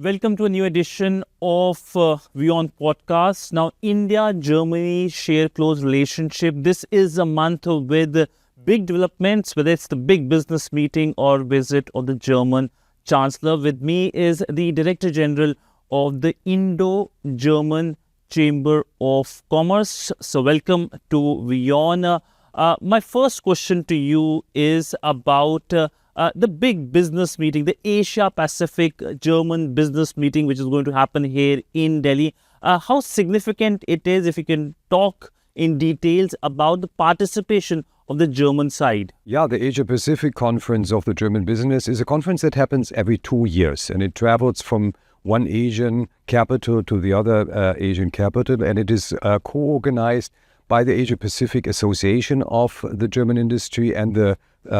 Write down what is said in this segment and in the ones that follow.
Welcome to a new edition of WION podcast. Now, India-Germany share close relationship. This is a month with big developments, whether it's the big business meeting or visit of the German Chancellor. With me is the Director General of the Indo-German Chamber of Commerce. So, welcome to WION. My first question to you is about the big business meeting, the Asia-Pacific German business meeting, which is going to happen here in Delhi. How significant it is, if you can talk in details about the participation of the German side. Yeah, the Asia-Pacific Conference of the German Business is a conference that happens every 2 years, and it travels from one Asian capital to the other Asian capital, and it is co-organized by the Asia-Pacific Association of the German Industry and the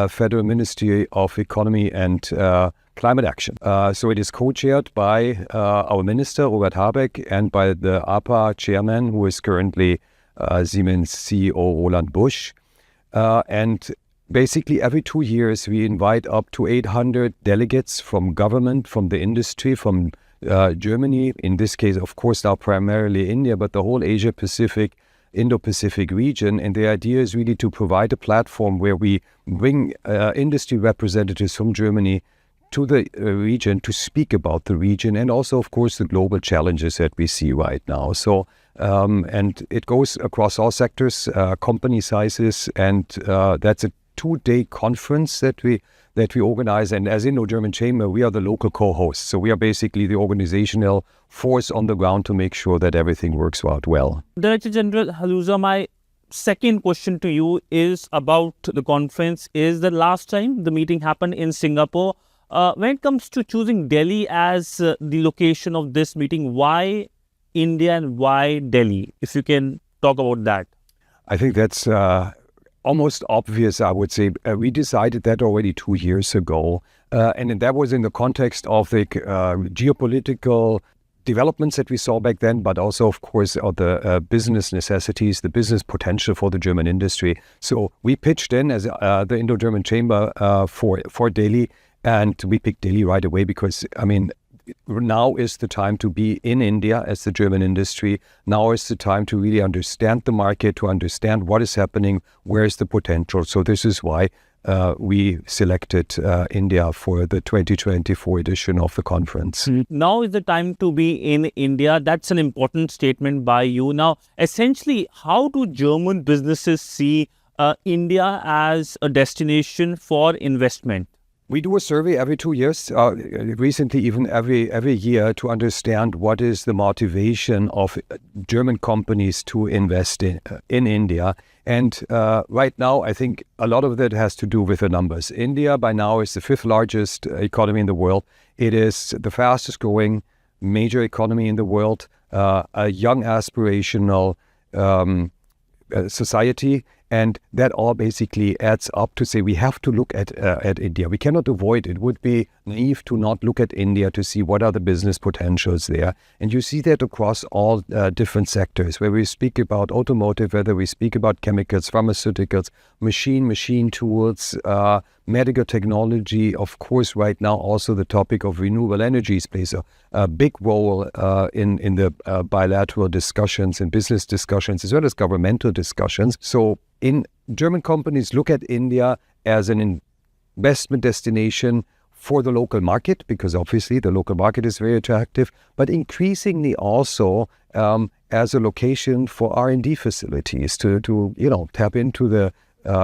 Federal Ministry of Economy and Climate Action. So it is co-chaired by our Minister, Robert Habeck, and by the APA chairman, who is currently Siemens CEO Roland Busch. And basically every 2 years, we invite up to 800 delegates from government, from the industry, from Germany, in this case, of course, now primarily India, but the whole Asia-Pacific Indo-Pacific region, and the idea is really to provide a platform where we bring industry representatives from Germany to the region to speak about the region and also, of course, the global challenges that we see right now. So, and it goes across all sectors, company sizes, and that's a 2-day conference that we organize. And as Indo-German Chamber, we are the local co-hosts. So we are basically the organizational force on the ground to make sure that everything works out well. Director General Halusa, my second question to you is about the conference. Is the last time the meeting happened in Singapore? When it comes to choosing Delhi as the location of this meeting, why India and why Delhi? If you can talk about that. I think that's almost obvious, I would say. We decided that already 2 years ago. And that was in the context of the geopolitical developments that we saw back then, but also, of course, of the business necessities, the business potential for the German industry. So we pitched in as the Indo-German Chamber for Delhi, and we picked Delhi right away because, I mean, now is the time to be in India as the German industry. Now is the time to really understand the market, to understand what is happening, where is the potential. So this is why we selected India for the 2024 edition of the conference. Now is the time to be in India. That's an important statement by you. Now, essentially, how do German businesses see India as a destination for investment? We do a survey every 2 years, recently even every year, to understand what is the motivation of German companies to invest in India. And right now, I think a lot of that has to do with the numbers. India by now is the 5th largest economy in the world. It is the fastest growing major economy in the world, a young aspirational society. And that all basically adds up to say we have to look at India. We cannot avoid it. It would be naive to not look at India to see what are the business potentials there. And you see that across all different sectors, where we speak about automotive, whether we speak about chemicals, pharmaceuticals, machine tools, medical technology. Of course, right now also the topic of renewable energies plays a big role in the bilateral discussions and business discussions as well as governmental discussions. So German companies look at India as an investment destination for the local market, because obviously the local market is very attractive, but increasingly also as a location for R&D facilities to tap into the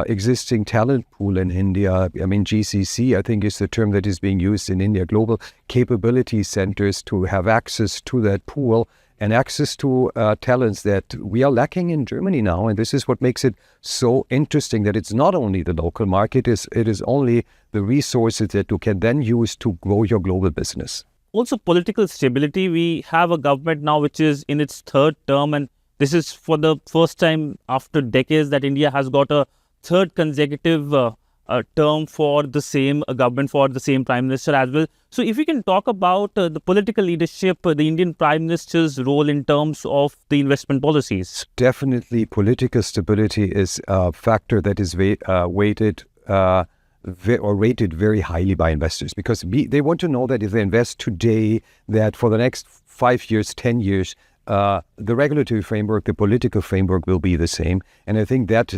existing talent pool in India. I mean, GCC, I think, is the term that is being used in India, global capability centers, to have access to that pool and access to talents that we are lacking in Germany now. And this is what makes it so interesting, that it's not only the local market, it is only the resources that you can then use to grow your global business. Also, political stability. We have a government now which is in its 3rd term, and this is for the first time after decades that India has got a 3rd consecutive term for the same government, for the same Prime Minister as well. So if we can talk about the political leadership, the Indian Prime Minister's role in terms of the investment policies. Definitely political stability is a factor that is weighted rated very highly by investors, because they want to know that if they invest today, that for the next 5 years, 10 years, the regulatory framework, the political framework will be the same. And I think that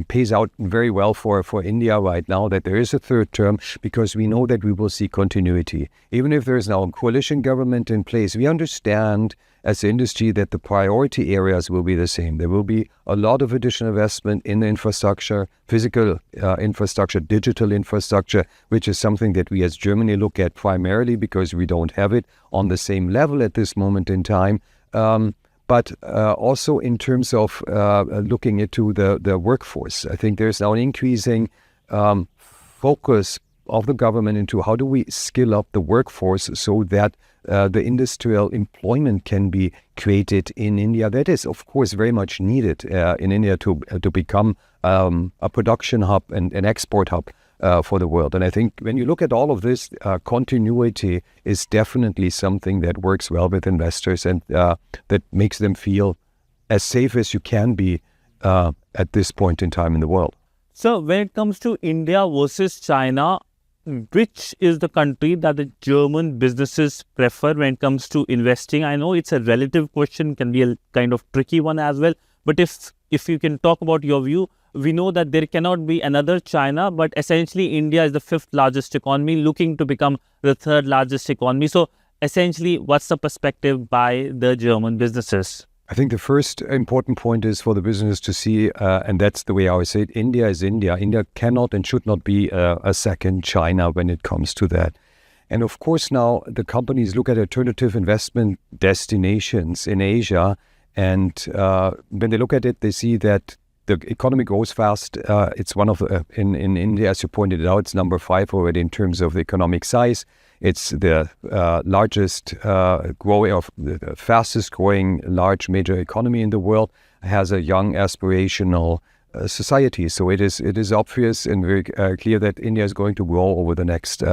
pays out very well for India right now, that there is a third term, because we know that we will see continuity. Even if there is now a coalition government in place, we understand as the industry that the priority areas will be the same. There will be a lot of additional investment in the infrastructure, physical infrastructure, digital infrastructure, which is something that we as Germany look at primarily because we don't have it on the same level at this moment in time. But also in terms of looking into the workforce. I think there's now an increasing focus of the government into how do we skill up the workforce so that the industrial employment can be created in India. That is, of course, very much needed in India to become a production hub and an export hub for the world. And I think when you look at all of this, continuity is definitely something that works well with investors, and that makes them feel as safe as you can be at this point in time in the world. So when it comes to India versus China, which is the country that the German businesses prefer when it comes to investing? I know it's a relative question, can be a kind of tricky one as well. But if you can talk about your view, we know that there cannot be another China, but essentially India is the 5th largest economy, looking to become the 3rd largest economy. So essentially, what's the perspective by the German businesses? I think the first important point is for the business to see, and that's the way I always say it, India is India. India cannot and should not be a second China when it comes to that. And of course now the companies look at alternative investment destinations in Asia, and when they look at it, they see that the economy grows fast. It's one of the, in India, as you pointed out, it's number 5 already in terms of the economic size. It's the largest growing, or the fastest growing large major economy in the world, has a young aspirational society. So it is obvious and very clear that India is going to grow over the next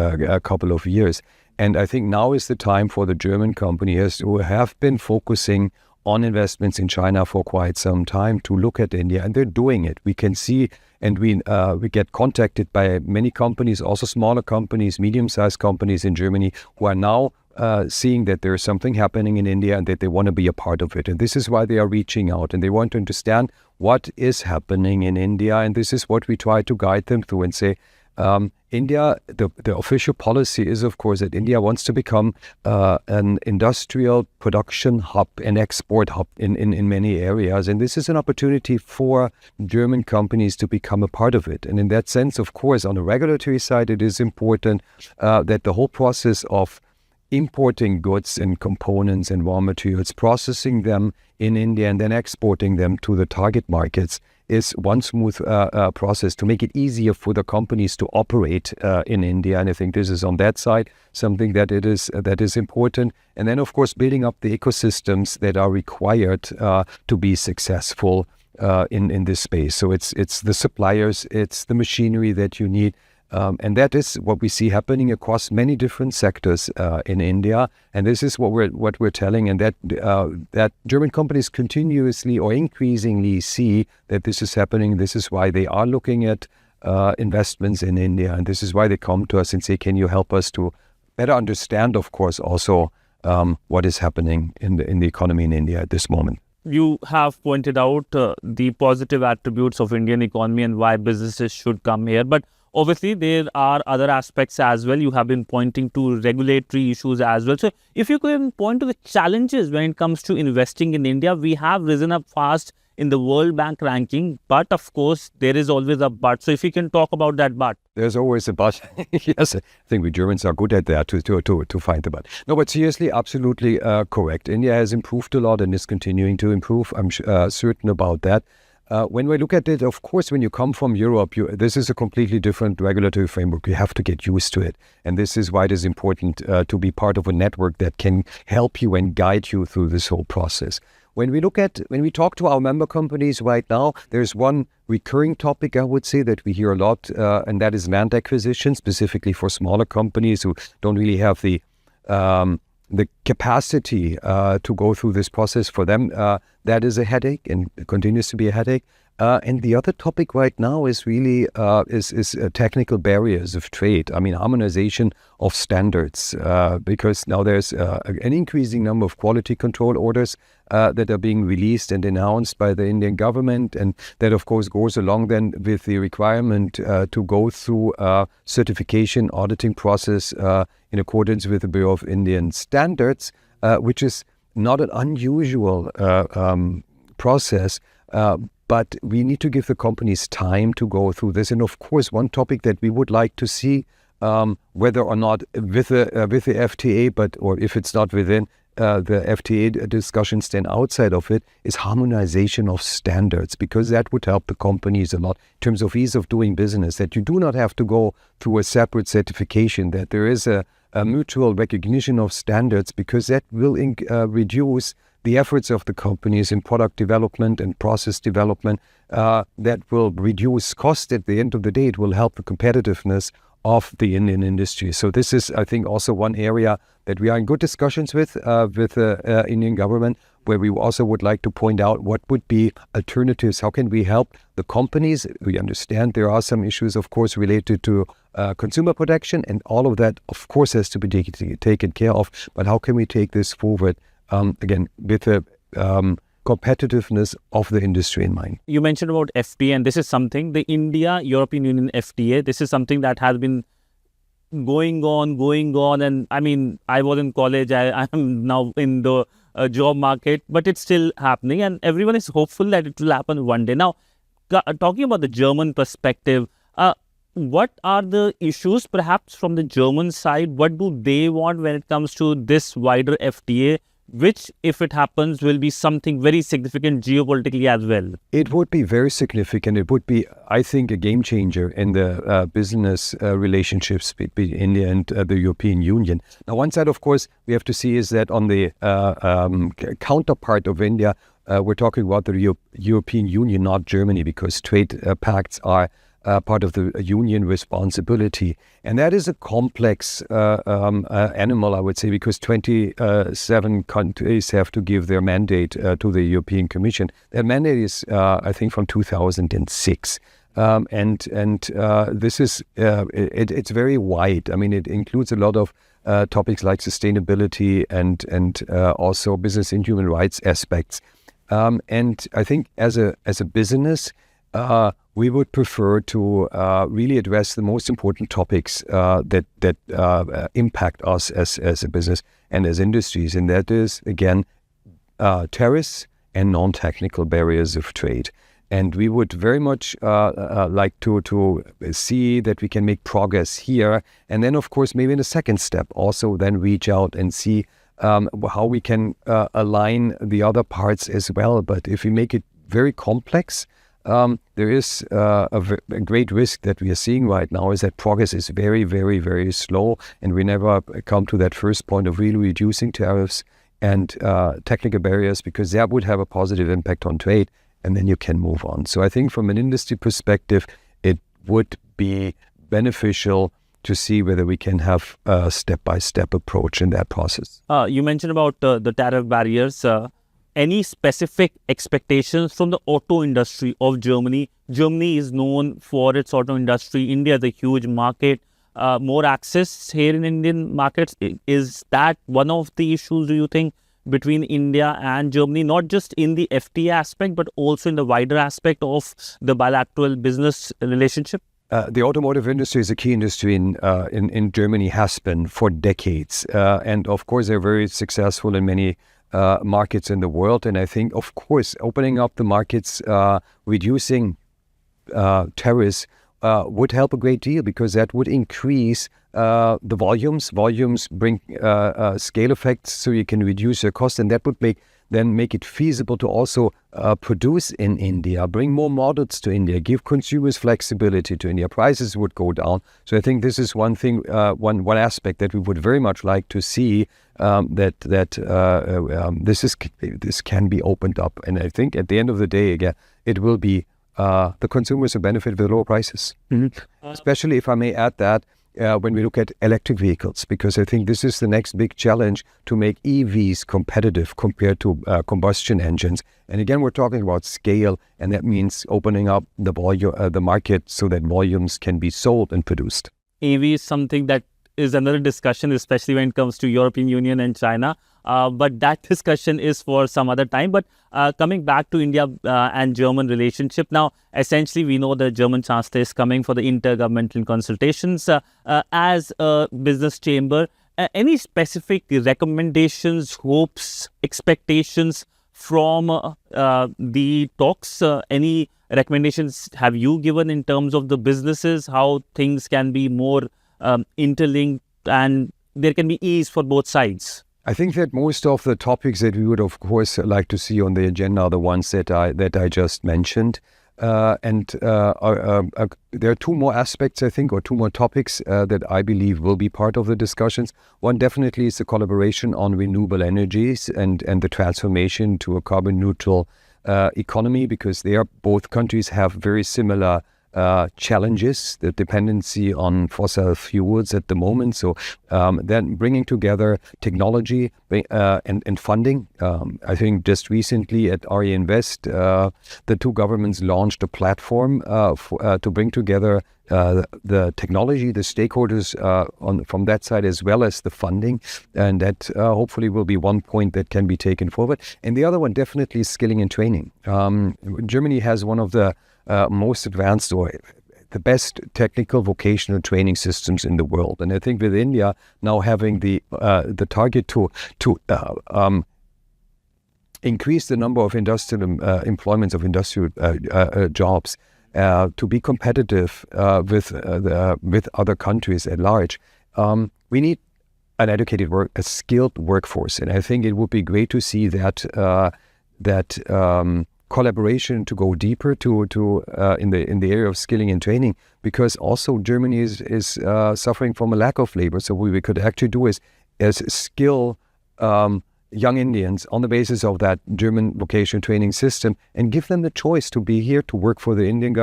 couple of years. And I think now is the time for the German companies who have been focusing on investments in China for quite some time to look at India, and they're doing it. We can see, and we get contacted by many companies, also smaller companies, medium-sized companies in Germany, who are now seeing that there is something happening in India and that they want to be a part of it. And this is why they are reaching out, and they want to understand what is happening in India. And this is what we try to guide them through and say, India, the official policy is, of course, that India wants to become an industrial production hub and export hub in many areas. And this is an opportunity for German companies to become a part of it. And in that sense, of course, on the regulatory side, it is important that the whole process of importing goods and components and raw materials, processing them in India and then exporting them to the target markets is one smooth process to make it easier for the companies to operate in India. And I think this is on that side something that is important. And then, of course, building up the ecosystems that are required to be successful in this space. So it's the suppliers, it's the machinery that you need. And that is what we see happening across many different sectors in India, and this is what we're telling, and that German companies continuously or increasingly see that this is happening. This is why they are looking at investments in India, and this is why they come to us and say, "Can you help us to better understand, of course, also what is happening in the economy in India at this moment?" You have pointed out the positive attributes of Indian economy and why businesses should come here, but obviously, there are other aspects as well. You have been pointing to regulatory issues as well. So, if you can point to the challenges when it comes to investing in India, we have risen up fast in the World Bank ranking, but of course, there is always a but. So, if you can talk about that but. There's always a but. Yes, I think we Germans are good at that, to find the but. No, but seriously, absolutely correct. India has improved a lot and is continuing to improve. I'm certain about that. When we look at it, of course, when you come from Europe, this is a completely different regulatory framework. You have to get used to it. And this is why it is important to be part of a network that can help you and guide you through this whole process. When we talk to our member companies right now, there's one recurring topic, I would say, that we hear a lot, and that is land acquisition, specifically for smaller companies who don't really have the capacity to go through this process. For them, that is a headache and continues to be a headache. And the other topic right now is really technical barriers of trade. I mean, harmonization of standards, because now there's an increasing number of quality control orders that are being released and announced by the Indian government, and that of course goes along then with the requirement to go through a certification auditing process in accordance with the Bureau of Indian Standards, which is not an unusual process. But we need to give the companies time to go through this. And of course, one topic that we would like to see, whether or not with the FTA, or if it's not within the FTA discussions, then outside of it, is harmonization of standards, because that would help the companies a lot in terms of ease of doing business, that you do not have to go through a separate certification, that there is a mutual recognition of standards, because that will reduce the efforts of the companies in product development and process development, that will reduce cost. At the end of the day, it will help the competitiveness of the Indian industry. So this is, I think, also one area that we are in good discussions with the Indian government, where we also would like to point out what would be alternatives. How can we help the companies? We understand there are some issues, of course, related to consumer protection, and all of that, of course, has to be taken care of. But how can we take this forward? Again, with the competitiveness of the industry in mind. You mentioned about FTA, and this is something, the India-European Union FTA, this is something that has been going on. And I mean, I was in college, I am now in the job market, but it's still happening, and everyone is hopeful that it will happen one day. Now, talking about the German perspective, what are the issues perhaps from the German side? What do they want when it comes to this wider FTA, which, if it happens, will be something very significant geopolitically as well? It would be very significant. It would be, I think, a game changer in the business relationships between India and the European Union. Now, one side, of course, we have to see is that on the counterpart of India, we're talking about the European Union, not Germany, because trade pacts are part of the union responsibility. And that is a complex animal, I would say, because 27 countries have to give their mandate to the European Commission. Their mandate is, I think, from 2006. And this is, it's very wide. I mean, it includes a lot of topics like sustainability and also business and human rights aspects. And I think as a business, we would prefer to really address the most important topics that impact us as a business and as industries, and that is, again, tariffs and non-technical barriers of trade. And we would very much like to see that we can make progress here, and then, of course, maybe in a second step, also then reach out and see how we can align the other parts as well. But if we make it very complex, there is a great risk that we are seeing right now, is that progress is very, very, very slow, and we never come to that first point of really reducing tariffs and technical barriers, because that would have a positive impact on trade, and then you can move on. So I think from an industry perspective, it would be beneficial to see whether we can have a step-by-step approach in that process. You mentioned about the tariff barriers. Any specific expectations from the auto industry of Germany? Germany is known for its auto industry. India is a huge market. More access here in Indian markets. Is that one of the issues, do you think, between India and Germany, not just in the FTA aspect, but also in the wider aspect of the bilateral business relationship? The automotive industry is a key industry in Germany, has been for decades. And of course, they're very successful in many markets in the world. And I think, of course, opening up the markets, reducing tariffs would help a great deal, because that would increase the volumes. Volumes bring scale effects, so you can reduce your cost, and that would make it feasible to also produce in India, bring more models to India, give consumers flexibility to India. Prices would go down. So I think this is one thing, one aspect that we would very much like to see, that this can be opened up. And I think at the end of the day, again, it will be the consumers who benefit with lower prices. Mm-hmm. Especially, if I may add that, when we look at electric vehicles, because I think this is the next big challenge to make EVs competitive compared to combustion engines. And again, we're talking about scale, and that means opening up the market so that volumes can be sold and produced. EV is something that is another discussion, especially when it comes to European Union and China. But that discussion is for some other time. But coming back to India and German relationship, now essentially we know the German Chancellor is coming for the intergovernmental consultations as a business chamber. Any specific recommendations, hopes, expectations from the talks? Any recommendations have you given in terms of the businesses, how things can be more interlinked and there can be ease for both sides? I think that most of the topics that we would, of course, like to see on the agenda are the ones that I just mentioned. There are two more aspects, I think, or two more topics that I believe will be part of the discussions. One definitely is the collaboration on renewable energies and the transformation to a carbon neutral economy, because both countries have very similar challenges, the dependency on fossil fuels at the moment. So then bringing together technology and funding. I think just recently at RE Invest, the two governments launched a platform to bring together the technology, the stakeholders from that side, as well as the funding. And that hopefully will be one point that can be taken forward. And the other one definitely is skilling and training. Germany has one of the most advanced or the best technical vocational training systems in the world. And I think with India now having the target to increase the number of industrial employments of industrial jobs, to be competitive with other countries at large, we need an educated a skilled workforce. And I think it would be great to see that collaboration to go deeper in the area of skilling and training, because also Germany is suffering from a lack of labor. So what we could actually do is skill young Indians on the basis of that German vocational training system and give them the choice to be here to work for the Indian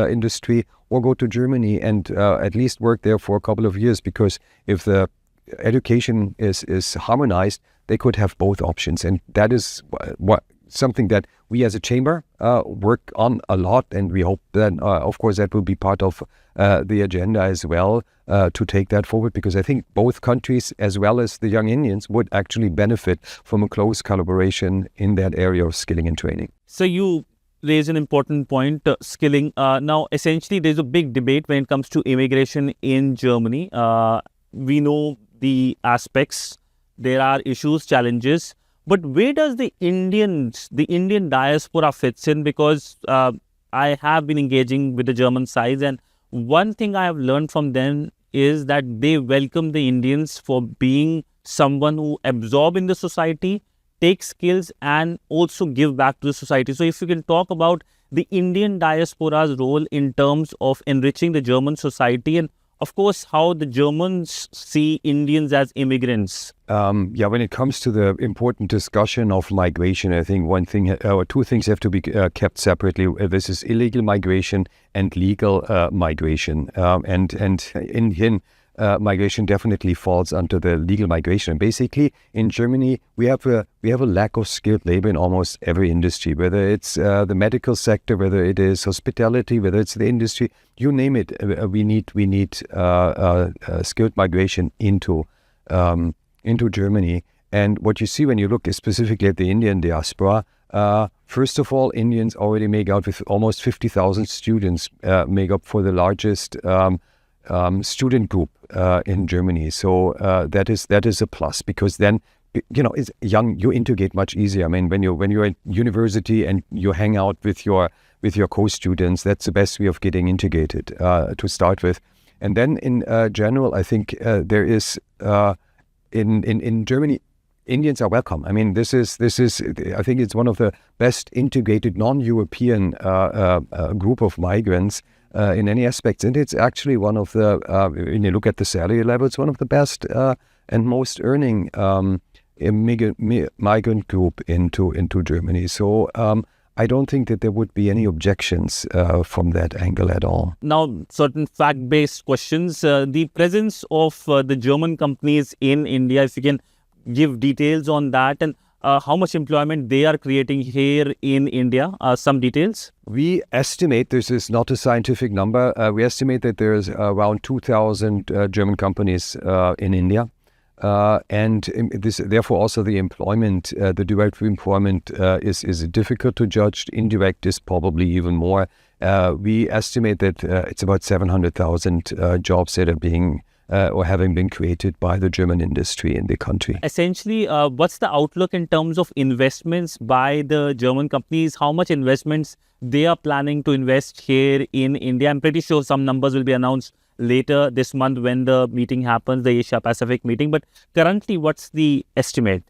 industry or go to Germany and at least work there for a couple of years, because if the education is harmonized, they could have both options. And that is something that we as a chamber work on a lot, and we hope that, of course, that will be part of the agenda as well to take that forward, because I think both countries, as well as the young Indians, would actually benefit from a close collaboration in that area of skilling and training. So you raise an important point, skilling. Now, essentially, there's a big debate when it comes to immigration in Germany. We know the aspects. There are issues, challenges. But where does the Indian diaspora fits in? Because I have been engaging with the German side, and one thing I have learned from them is that they welcome the Indians for being someone who absorb in the society, take skills, and also give back to the society. So if you can talk about the Indian diaspora's role in terms of enriching the German society, and of course, how the Germans see Indians as immigrants. When it comes to the important discussion of migration, I think one thing or two things have to be kept separately. This is illegal migration and legal migration. And Indian migration definitely falls under the legal migration. Basically, in Germany, we have a lack of skilled labor in almost every industry, whether it's the medical sector, whether it is hospitality, whether it's the industry, you name it. We need skilled migration into Germany. And what you see when you look specifically at the Indian diaspora, first of all, Indians already make out with almost 50,000 students, make up for the largest student group in Germany. So that is a plus, because then, it's young, you integrate much easier. I mean, when you're at university and you hang out with your co-students, that's the best way of getting integrated to start with. And then in general, I think there is in Germany, Indians are welcome. I mean, this is I think it's one of the best integrated non-European group of migrants in any aspects, and it's actually one of the when you look at the salary level, it's one of the best and most earning migrant group into Germany. So I don't think that there would be any objections from that angle at all. Now, certain fact-based questions. The presence of the German companies in India, if you can give details on that, and how much employment they are creating here in India, some details. We estimate, this is not a scientific number, we estimate that there's around 2,000 German companies in India. And this, therefore, also the employment, the direct employment is difficult to judge. Indirect is probably even more. We estimate that it's about 700,000 jobs that are being or having been created by the German industry in the country. Essentially, what's the outlook in terms of investments by the German companies? How much investments they are planning to invest here in India? I'm pretty sure some numbers will be announced later this month when the meeting happens, the Asia Pacific meeting. But currently, what's the estimate?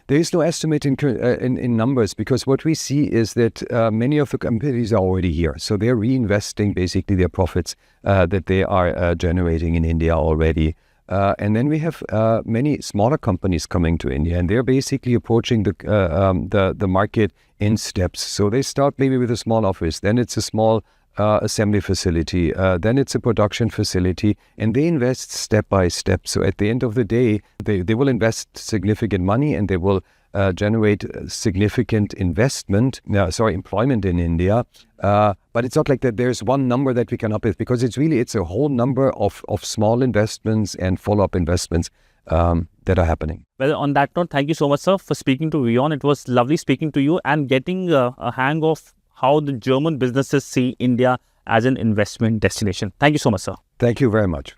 There is no estimate in numbers, because what we see is that many of the companies are already here. So they're reinvesting basically their profits that they are generating in India already. And then we have many smaller companies coming to India, and they're basically approaching the market in steps. So they start maybe with a small office, then it's a small assembly facility, then it's a production facility, and they invest step by step. So at the end of the day, they will invest significant money, and they will generate significant employment in India. But it's not like that there's one number that we can up with, because it's a whole number of small investments and follow-up investments that are happening. Well, on that note, thank you so much, sir, for speaking to WION. It was lovely speaking to you and getting a hang of how the German businesses see India as an investment destination. Thank you so much, sir. Thank you very much.